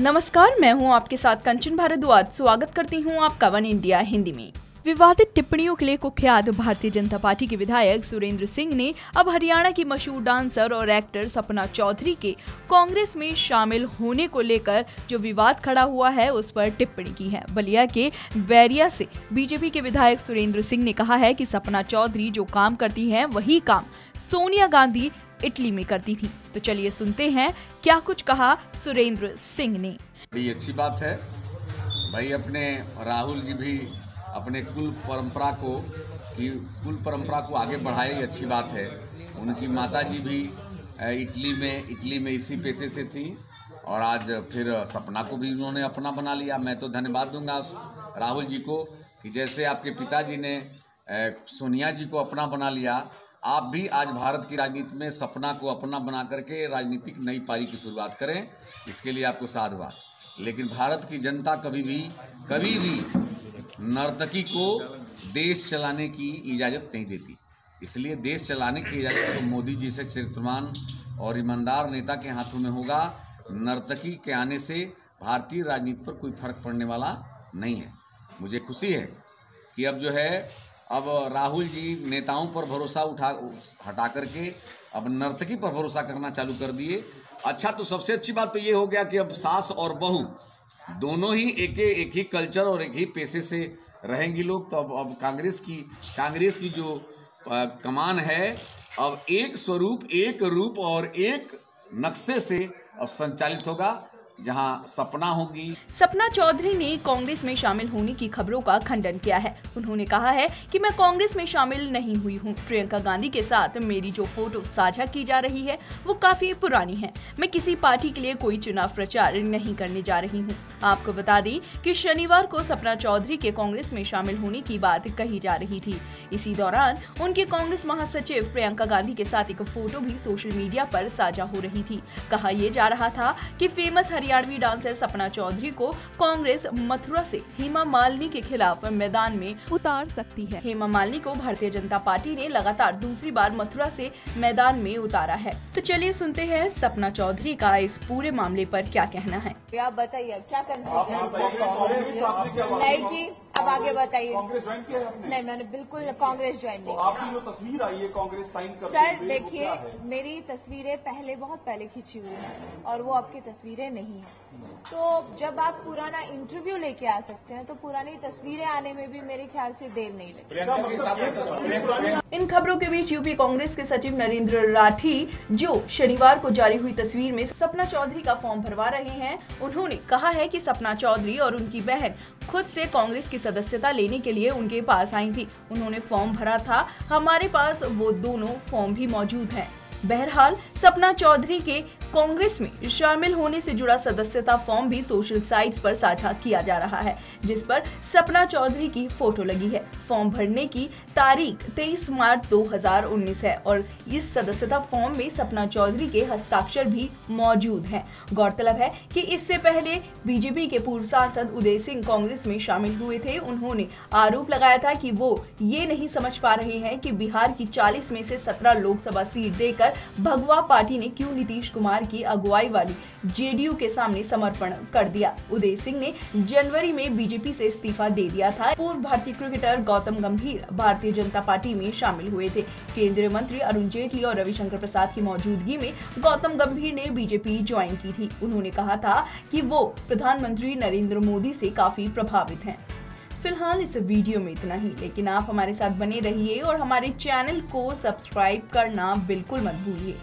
नमस्कार, मैं हूं आपके साथ कंचन भारद्वाज। स्वागत करती हूं आपका वन इंडिया हिंदी में। विवादित टिप्पणियों के लिए कुख्यात भारतीय जनता पार्टी के विधायक सुरेंद्र सिंह ने अब हरियाणा की मशहूर डांसर और एक्टर सपना चौधरी के कांग्रेस में शामिल होने को लेकर जो विवाद खड़ा हुआ है उस पर टिप्पणी की है। बलिया के बैरिया से बीजेपी के विधायक सुरेंद्र सिंह ने कहा है कि सपना चौधरी जो काम करती हैं वही काम सोनिया गांधी इटली में करती थी। तो चलिए सुनते हैं क्या कुछ कहा सुरेंद्र सिंह ने। बड़ी अच्छी बात है भाई, अपने राहुल जी भी अपने कुल परंपरा को आगे बढ़ाए, ये अच्छी बात है। उनकी माता जी भी इटली में इसी पेशे से थी और आज फिर सपना को भी उन्होंने अपना बना लिया। मैं तो धन्यवाद दूंगा राहुल जी को कि जैसे आपके पिताजी ने सोनिया जी को अपना बना लिया, आप भी आज भारत की राजनीति में सपना को अपना बना करके राजनीतिक नई पारी की शुरुआत करें। इसके लिए आपको साधुवाद। लेकिन भारत की जनता कभी भी नर्तकी को देश चलाने की इजाज़त नहीं देती। इसलिए देश चलाने की इजाज़त तो मोदी जी से चरित्रवान और ईमानदार नेता के हाथों में होगा। नर्तकी के आने से भारतीय राजनीति पर कोई फर्क पड़ने वाला नहीं है। मुझे खुशी है कि अब राहुल जी नेताओं पर भरोसा हटा करके अब नर्तकी पर भरोसा करना चालू कर दिए। अच्छा, तो सबसे अच्छी बात तो ये हो गया कि अब सास और बहू दोनों ही एक ही कल्चर और एक ही पेशे से रहेंगी लोग। तो अब कांग्रेस की जो कमान है अब एक स्वरूप, एक रूप और एक नक्शे से अब संचालित होगा, जहां सपना होगी। सपना चौधरी ने कांग्रेस में शामिल होने की खबरों का खंडन किया है। उन्होंने कहा है कि मैं कांग्रेस में शामिल नहीं हुई हूं। प्रियंका गांधी के साथ मेरी जो फोटो साझा की जा रही है वो काफी पुरानी है। मैं किसी पार्टी के लिए कोई चुनाव प्रचार नहीं करने जा रही हूं। आपको बता दें कि शनिवार को सपना चौधरी के कांग्रेस में शामिल होने की बात कही जा रही थी। इसी दौरान उनके कांग्रेस महासचिव प्रियंका गांधी के साथ एक फोटो भी सोशल मीडिया पर साझा हो रही थी। कहा यह जा रहा था कि फेमस हरियाणवी डांसर सपना चौधरी को कांग्रेस मथुरा से हेमा मालिनी के खिलाफ मैदान में उतार सकती है। हेमा मालिनी को भारतीय जनता पार्टी ने लगातार दूसरी बार मथुरा से मैदान में उतारा है। तो चलिए सुनते हैं सपना चौधरी का इस पूरे मामले पर क्या कहना है। आप बताइए क्या नहीं जी, अब आगे बताइए। कांग्रेस ज्वाइन किया है आपने? नहीं, मैंने बिल्कुल कांग्रेस ज्वाइन नहीं किया। आपकी जो तस्वीर आई है कांग्रेस साइन करते सर देखिए, मेरी तस्वीरें बहुत पहले खींची हुई हैं और वो आपकी तस्वीरें नहीं है। तो जब आप पुराना इंटरव्यू लेके आ सकते हैं तो पुरानी तस्वीरें आने में भी मेरे ख्याल से देर नहीं लगती। इन खबरों के बीच यूपी कांग्रेस के सचिव नरेंद्र राठी, जो शनिवार को जारी हुई तस्वीर में सपना चौधरी का फॉर्म भरवा रहे हैं, उन्होंने कहा है कि सपना चौधरी और उनकी बहन खुद से कांग्रेस की सदस्यता लेने के लिए उनके पास आई थी। उन्होंने फॉर्म भरा था। हमारे पास वो दोनों फॉर्म भी मौजूद हैं। बहरहाल सपना चौधरी के कांग्रेस में शामिल होने से जुड़ा सदस्यता फॉर्म भी सोशल साइट्स पर साझा किया जा रहा है, जिस पर सपना चौधरी की फोटो लगी है। फॉर्म भरने की तारीख 23 मार्च 2019 है और इस सदस्यता फॉर्म में सपना चौधरी के हस्ताक्षर भी मौजूद हैं। गौरतलब है कि इससे पहले बीजेपी के पूर्व सांसद उदय सिंह कांग्रेस में शामिल हुए थे। उन्होंने आरोप लगाया था कि वो ये नहीं समझ पा रहे हैं कि बिहार की 40 में से 17 लोकसभा सीट देकर भगवा पार्टी ने क्यों नीतीश कुमार की अगुवाई वाली जेडीयू के सामने समर्पण कर दिया। उदय सिंह ने जनवरी में बीजेपी से इस्तीफा दे दिया था। पूर्व भारतीय क्रिकेटर गौतम गंभीर भारतीय जनता पार्टी में शामिल हुए थे। केंद्रीय मंत्री अरुण जेटली और रविशंकर प्रसाद की मौजूदगी में गौतम गंभीर ने बीजेपी ज्वाइन की थी। उन्होंने कहा था कि वो प्रधानमंत्री नरेंद्र मोदी से काफी प्रभावित हैं। फिलहाल इस वीडियो में इतना ही, लेकिन आप हमारे साथ बने रहिए और हमारे चैनल को सब्सक्राइब करना बिल्कुल मत भूलिए।